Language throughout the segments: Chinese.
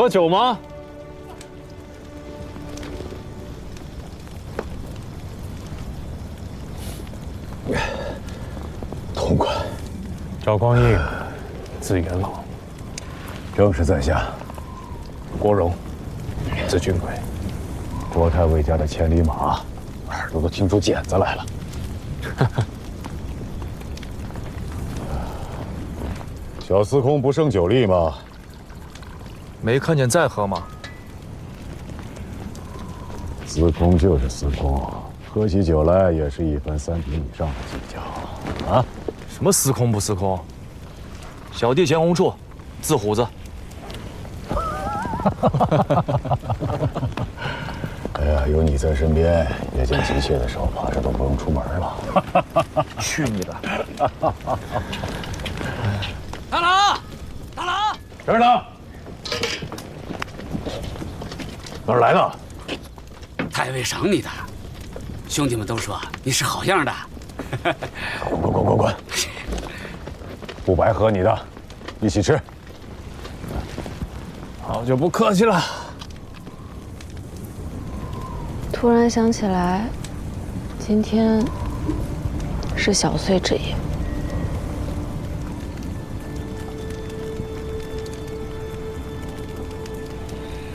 喝酒吗？痛快。赵光义，字元老，正是在下。国荣，字俊贵。郭太尉家的千里马，耳朵都听出茧子来了。小司空不胜酒力吗？没看见在喝吗？司空就是司空，喝起酒来也是一分3品以上的计较啊！什么司空不司空？小弟钱洪处，字虎子。哎呀，有你在身边，夜间急切的时候，怕是都不用出门了。去你的！大郎，大郎，这儿呢。哪儿来的？太尉赏你的，兄弟们都说你是好样的。滚！不白喝你的，一起吃。好久不客气了。突然想起来，今天是小岁之夜。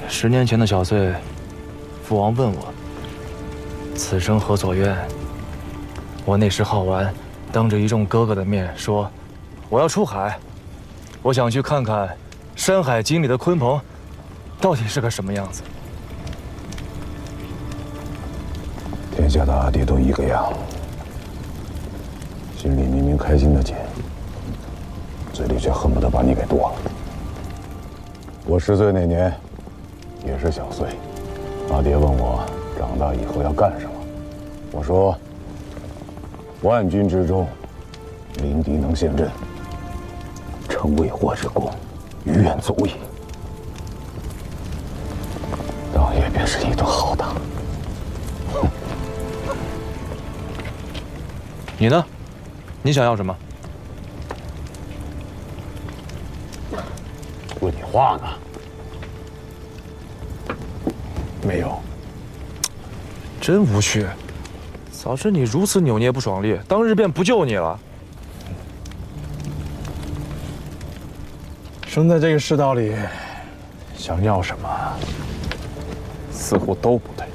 10年前的小岁，父王问我：“此生何所愿？”我那时好玩，当着一众哥哥的面说：“我要出海，我想去看看《山海经》里的鲲鹏，到底是个什么样子。”天下的阿弟都一个样，心里明明开心的紧，嘴里却恨不得把你给剁了。我10岁那年，也是小岁，阿爹问我长大以后要干什么，我说：万军之中，临敌能陷阵，成未获之功，于愿足矣。当夜便是一顿好打。你呢？你想要什么？问你话呢。没有。真无趣。早知你如此扭捏不爽利，当日便不救你了。生在这个世道里，想要什么，似乎都不对。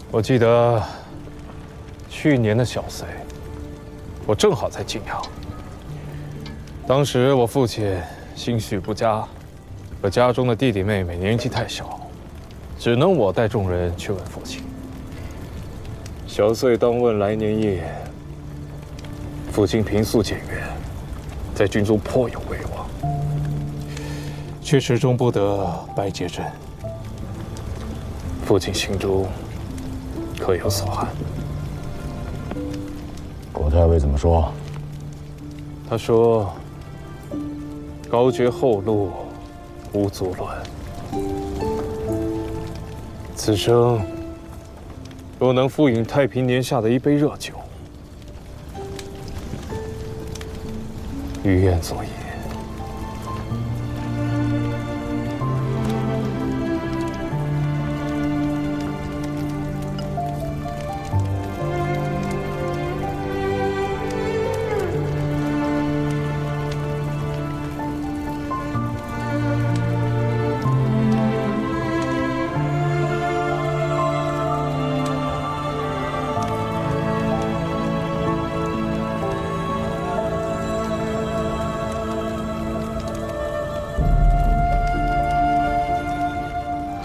我记得去年的小岁，我正好在晋阳。当时我父亲心绪不佳，可家中的弟弟妹妹年纪太小，只能我带众人去问父亲。小岁当问来年夜，父亲平素简约，在军中颇有威望，却始终不得拜见朕。父亲心中可有所憾。郭太尉怎么说？他说：“高绝后路，无足论。此生若能复饮太平年下的一杯热酒，于愿足矣。”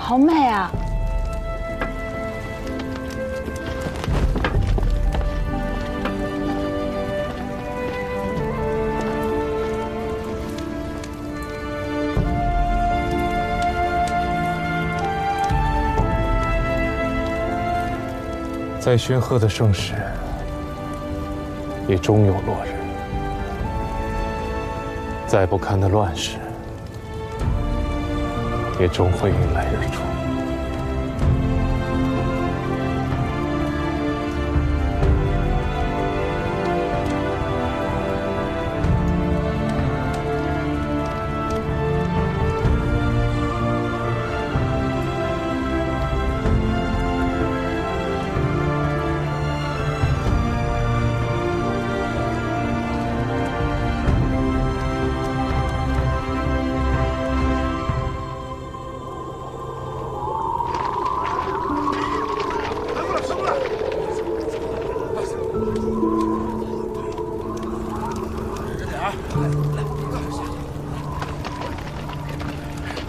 好美啊！再煊赫的盛世，也终有落日；再不堪的乱世，也终会迎来日出。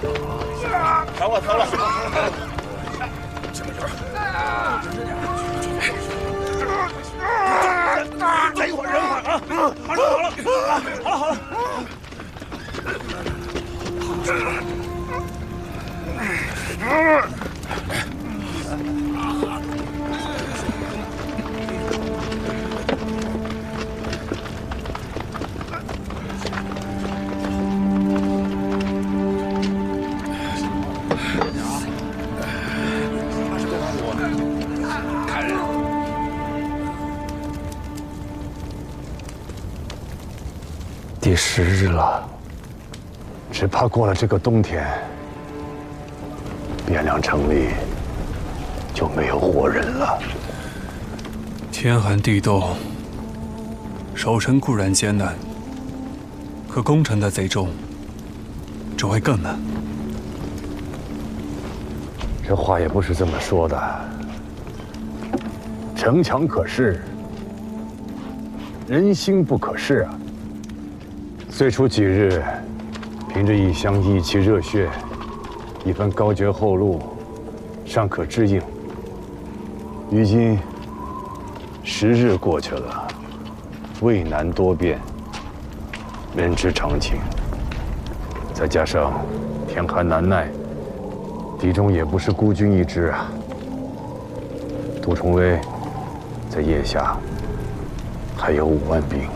疼了，疼了！再一会儿，忍会儿啊！马上好了，好了，好了。第10日了，只怕过了这个冬天，汴梁城里就没有活人了。天寒地冻，守城固然艰难，可攻城的贼众只会更难。这话也不是这么说的。城墙可视，人心不可视啊。最初几日，凭着一腔义气热血，一番高绝厚禄，尚可支应。如今10日过去了，渭南多变，人之常情。再加上天寒难耐，敌中也不是孤军一支啊。杜重威在腋下还有5万兵。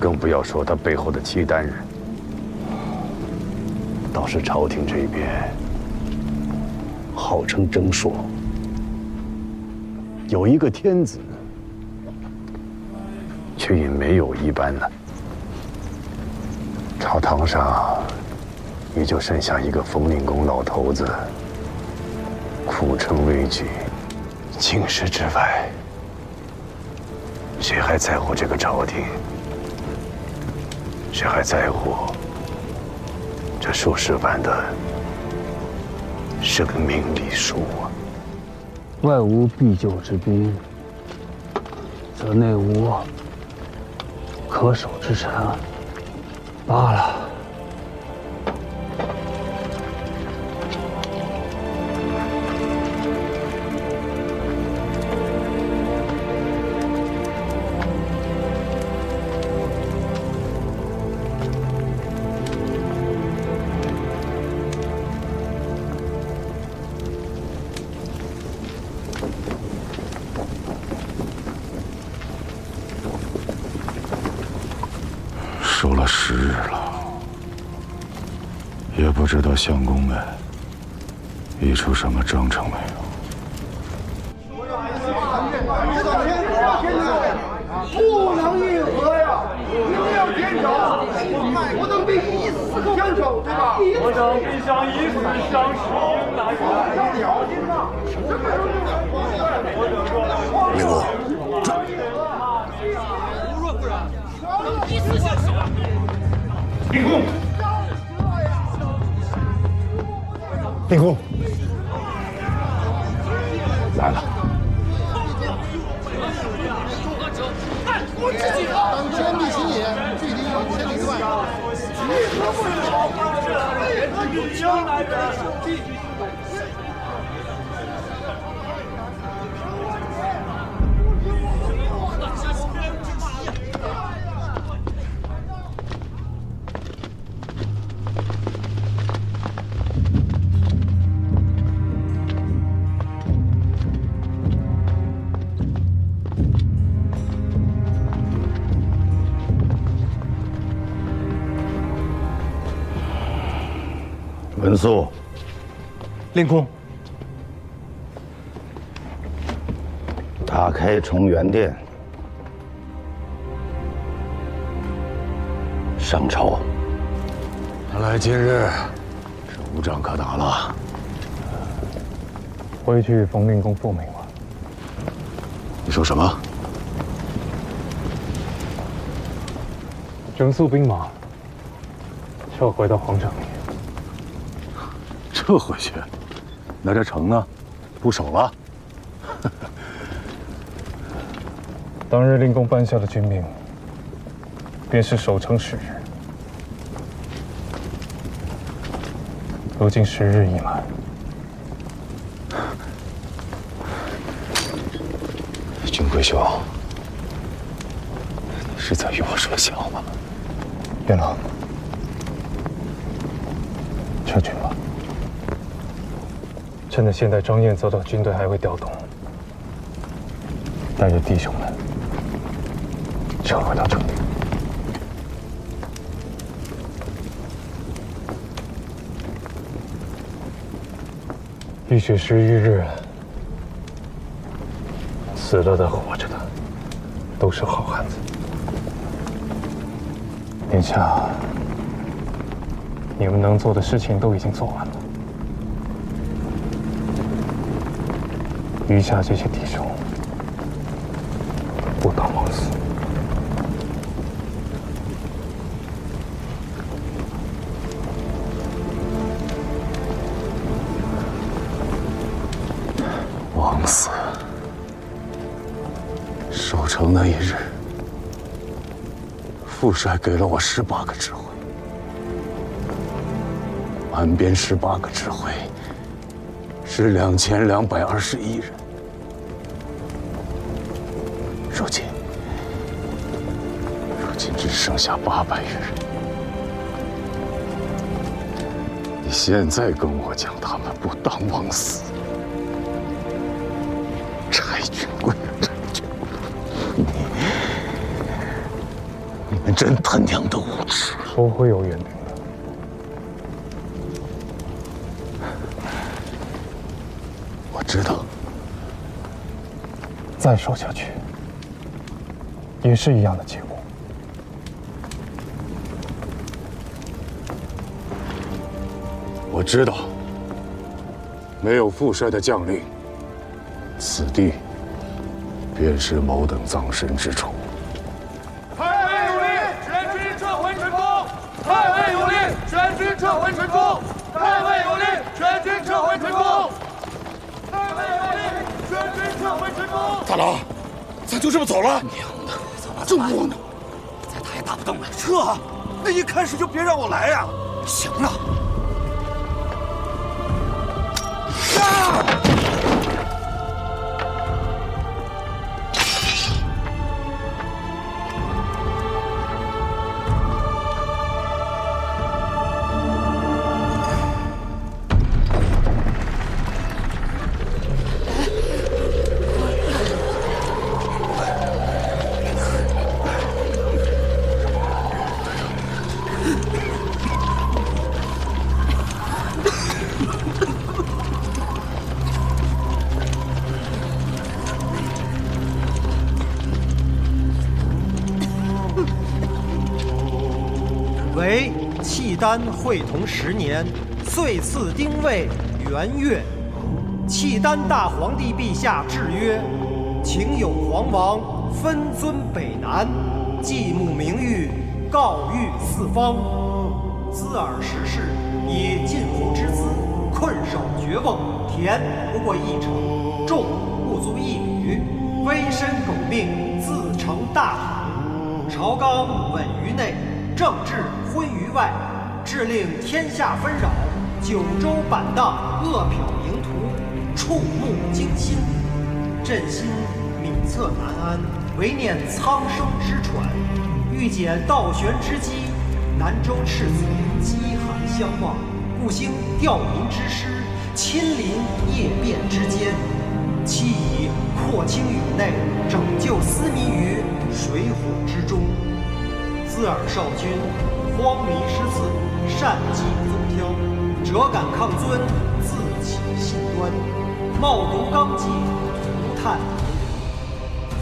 更不要说他背后的契丹人。倒是朝廷这边，号称征朔，有一个天子，却与没有一般呢。朝堂上，也就剩下一个冯令公老头子，苦撑危局。京师之外，谁还在乎这个朝廷？谁还在乎这数十万的生命礼数啊？外无必救之兵，则内无可守之臣。罢了。守了10日了，也不知道相公们议出什么章程没有。不能议和呀，一定要坚守，不能比以死相守，对吧？我等必将以死相许，应来令公，以死相许。令公，令公来了。当天地行也，距离千里之外。文肃，令公，打开重元殿，上朝。看来今日是无仗可打了。回去冯令公复命了。你说什么？整肃兵马，撤回到皇城里。撤回去？那这城呢？不守了？当日令公颁下的军命，便是守城10日。如今时日已满。君贵兄，你是在与我说笑吗？元朗，撤军吧。趁着现在张燕泽的军队还未调动，带着弟兄们撤回到城里。浴血11日，死了的、活着的，都是好汉子。眼下，你们能做的事情都已经做完了，余下这些弟兄，不当枉死。枉死。守城那一日，副帅给了我18个指挥，满编18个指挥是2221人。如今只剩下800余人。你现在跟我讲他们不当枉死，柴军贵啊，柴军贵！你们真他娘的无耻！不会有援兵的。我知道，再守下去，也是一样的结果。我知道，没有副帅的将令，此地便是某等葬身之处。太尉有令，全军撤回成功！太尉有令，全军撤回成功！太尉有令，全军撤回成功！太尉有令，全军撤回成功！大郎，咱就这么走了？娘的，怎么这么窝囊，再打也打不动了。撤啊！那一开始就别让我来呀！行了。为契丹会同10年，岁次丁未元月，契丹大皇帝陛下制曰：请有皇王分尊北南，祭墓名誉，告谕四方。兹尔时事，以尽父之资，困守绝瓮，田不过1城，众不足1旅，危身苟命，自成大海。朝纲稳于内，政治昏于外，致令天下纷扰，九州板荡，恶殍盈途，触目惊心。朕心冥恻难安，唯念苍生之喘。欲解倒悬之机，南州赤子饥寒相望，故兴吊民之师，亲临夜变之间，期以扩清宇内，拯救斯民于水火之中。兹尔少君，荒靡失辞，善祭宗挑，辄敢抗尊，自起信端，冒读纲纪，涂炭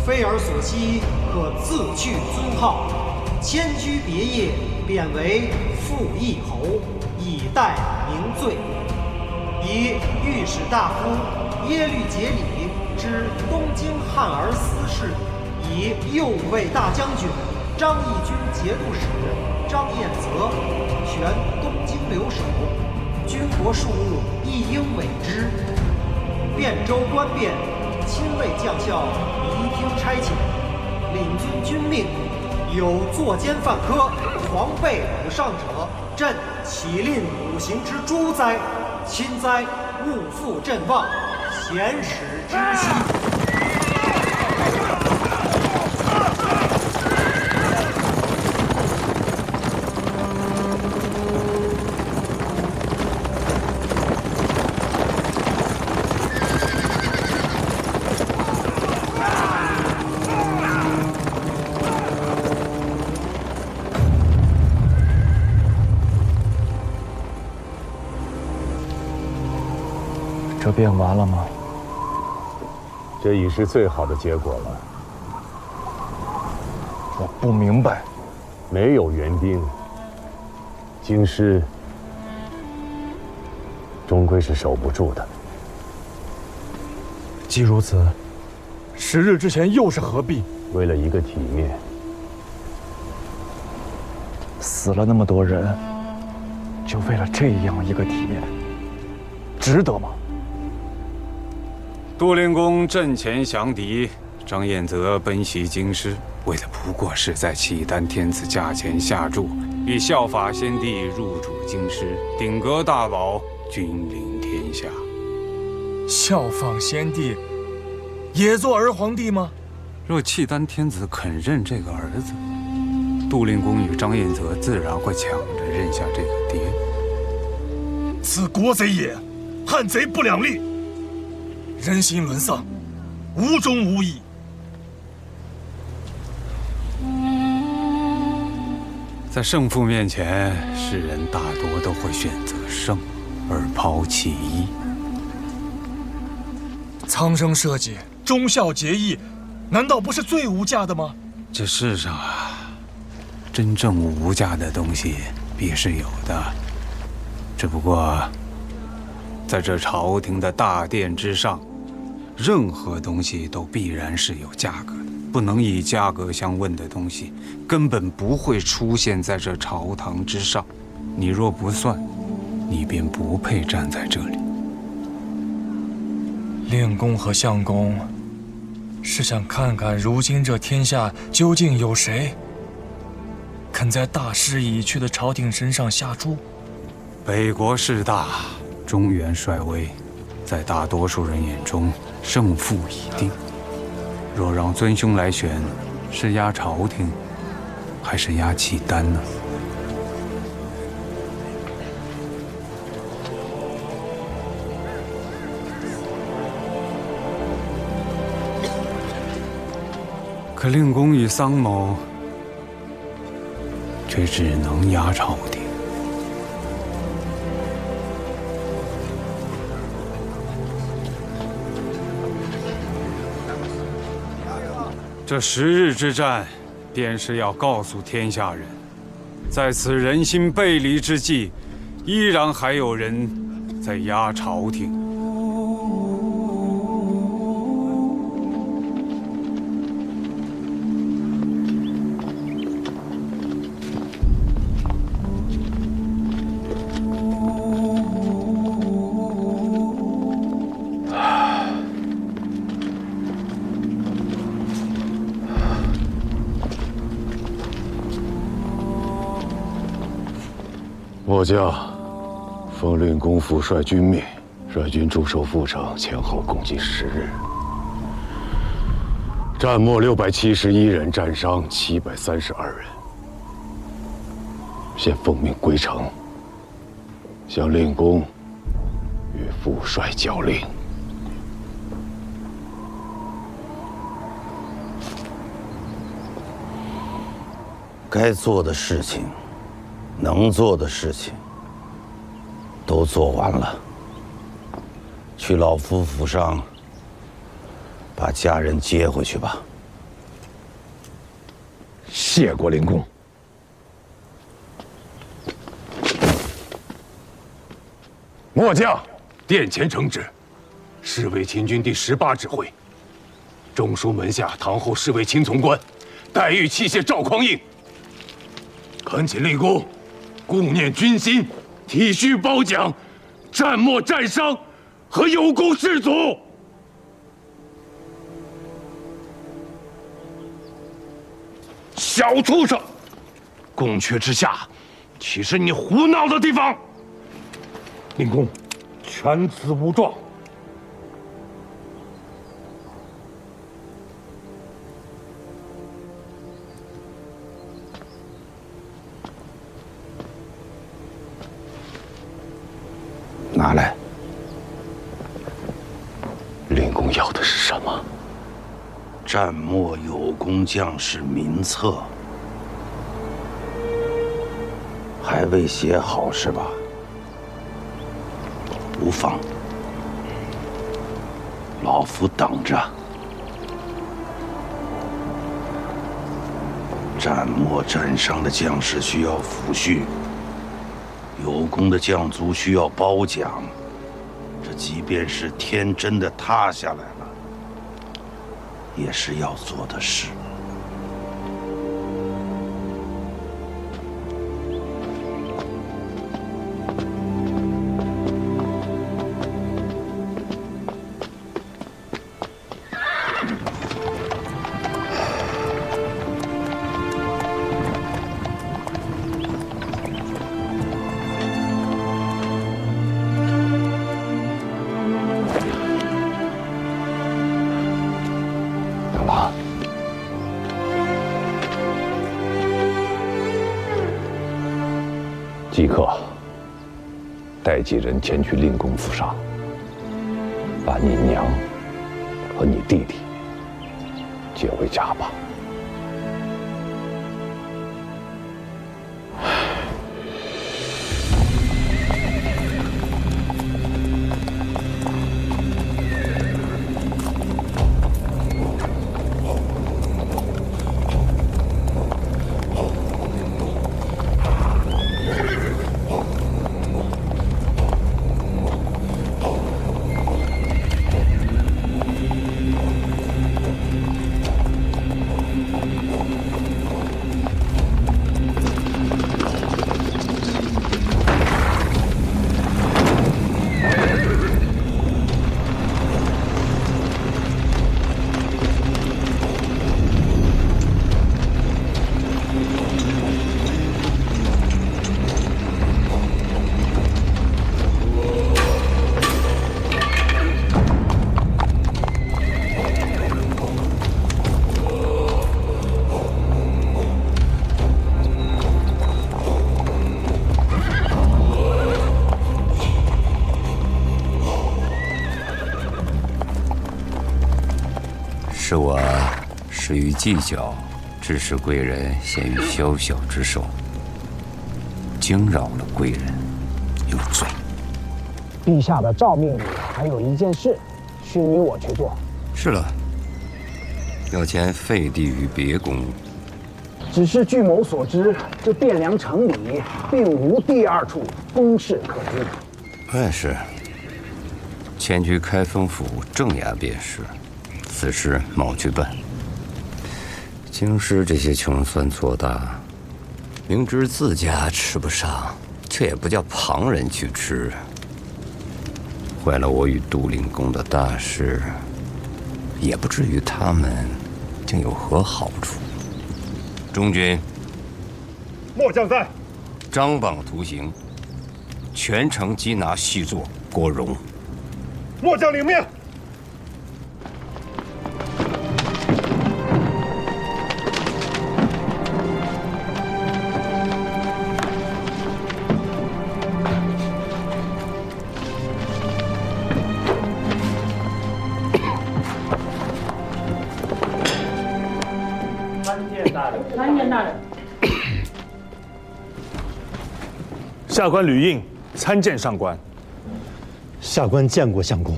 非尔所惜，可自去尊号，迁居别业，贬为副议侯，以待明罪。以御史大夫耶律节里之东京汉儿司事，以右卫大将军张义军节度使张彦泽权东京留守，军国事务亦应委之。汴州官变，亲卫将校移听差遣，领遵军命，有作奸犯科、狂悖武上者，朕岂吝五行之诸哉？亲哉，勿负阵望，贤使之息。这便完了吗？这已是最好的结果了。我不明白。没有援兵，京师终归是守不住的。既如此，10日之前又是何必？为了一个体面，死了那么多人，就为了这样一个体面，值得吗？杜令公阵前降敌，张彦泽奔袭京师，为的不过是在契丹天子驾前下注，以效法先帝入主京师，鼎革大宝，君临天下。效仿先帝，也做儿皇帝吗？若契丹天子肯认这个儿子，杜令公与张彦泽自然会抢着认下这个爹。此国贼也，汉贼不两立。人心沦丧，无忠无义。在胜负面前，世人大多都会选择胜，而抛弃义。苍生社稷，忠孝节义，难道不是最无价的吗？这世上啊，真正无价的东西必是有的，只不过在这朝廷的大殿之上，任何东西都必然是有价格的。不能以价格相问的东西，根本不会出现在这朝堂之上。你若不算，你便不配站在这里。令公和相公是想看看如今这天下究竟有谁肯在大势已去的朝廷身上下注？北国势大，中原衰微，在大多数人眼中，胜负已定。若让尊兄来选，是压朝廷，还是压契丹呢？可令公与桑某，却只能压朝廷。这10日之战，便是要告诉天下人，在此人心背离之际，依然还有人在压朝廷。末将奉令公副率军命，率军驻守阜城，前后共计10日，战没671人，战伤732人。现奉命归城，向令公与副帅交令。该做的事情，能做的事情，都做完了。去老夫府上，把家人接回去吧。谢过令公。末将殿前承旨，侍卫秦军第18指挥，中书门下堂后侍卫秦从官，待遇器械赵匡胤。恳请令公顾念军心，体恤褒奖战没战伤和有功士卒。小畜生，宫阙之下，岂是你胡闹的地方？令公，犬子无状。拿来。令公要的是什么？战末有功将士名册，还未写好是吧？无妨，老夫等着。战末战伤的将士需要抚恤，有功的将卒需要褒奖。这即便是天真的塌下来了，也是要做的事。即刻带几人前去令公府上，把你娘和你弟弟接回家吧。是我失于计较，致使贵人陷于宵小之手，惊扰了贵人，有罪。陛下的诏命里还有一件事，需你我去做。是了，要迁废帝于别宫。只是据某所知，这汴梁城里并无第二处宫室可居。便是，迁居开封府正衙便是。此事mau去办。京师这些穷酸做大，明知自家吃不上，却也不叫旁人去吃，坏了我与杜令公的大事，也不至于他们竟有何好处。中军，末将在。张榜图形，全城缉拿细作郭荣。末将领命。参见大人。下官吕应参见上官。下官见过相公。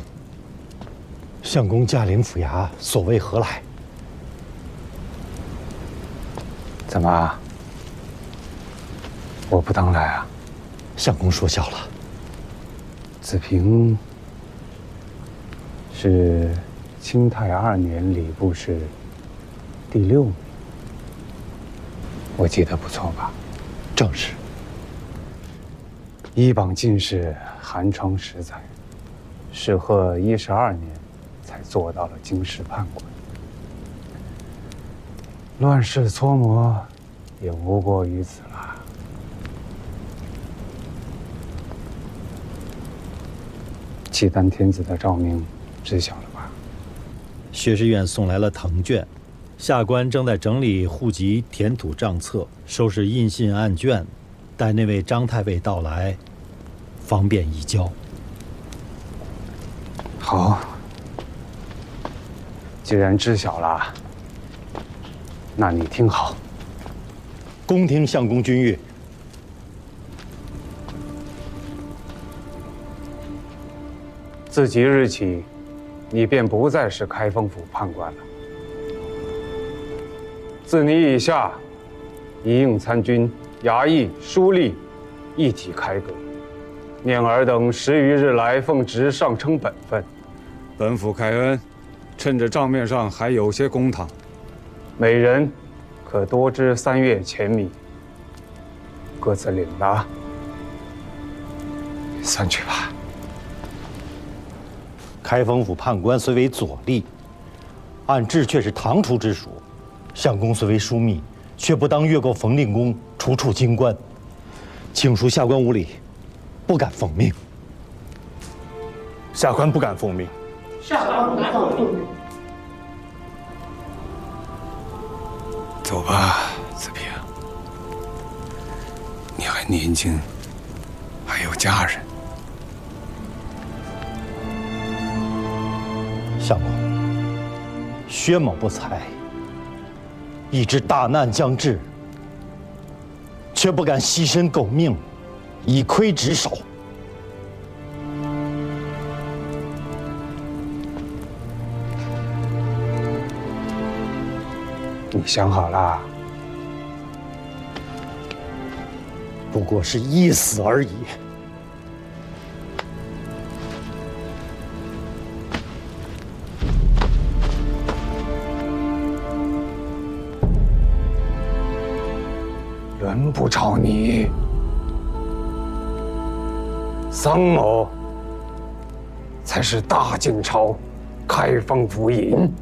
相公驾临府衙，所谓何来？怎么？我不当来啊？相公说笑了。子平是清泰2年礼部侍第6名。我记得不错吧？正是。一榜进士寒窗10载，适合12年才做到了京师判官。乱世搓磨，也无过于此了。契丹天子的诏命知晓了吧？学士院送来了藤卷，下官正在整理户籍填土账册，收拾印信案卷，待那位张太尉到来，方便移交。好，既然知晓了，那你听好。恭听相公君谕。自即日起，你便不再是开封府判官了。自你以下，一应参军、衙役、书吏一体开革。念尔等10余日来奉职上称本分。本府开恩，趁着账面上还有些公堂，每人可多支3月钱米，各自领了，散去吧。开封府判官虽为左吏，按制却是堂厨之属。相公虽为枢密，却不当越过冯令公，除处京官。请恕下官无礼，不敢奉命。下官不敢奉命。下官不敢奉命。走吧，子平。你还年轻，还有家人。相公，薛某不才，已知大难将至，却不敢牺牲狗命，以窥职守。你想好了？不过是一死而已。轮不着你，桑某才是大晋朝开封府尹。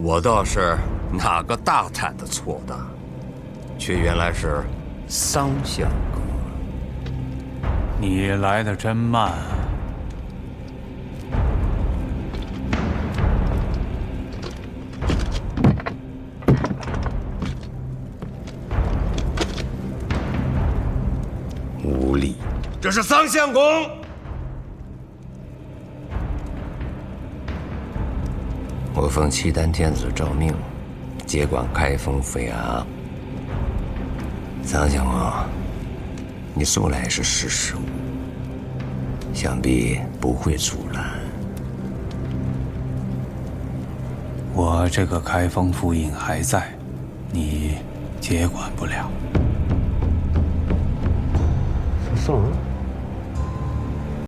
我倒是哪个大胆的错的，却原来是桑相公。你来的真慢。无礼！这是桑相公。我奉契丹天子诏命，接管开封府衙。桑相公，你素来是识时务，想必不会阻拦。我这个开封府尹还在，你接管不了。送人。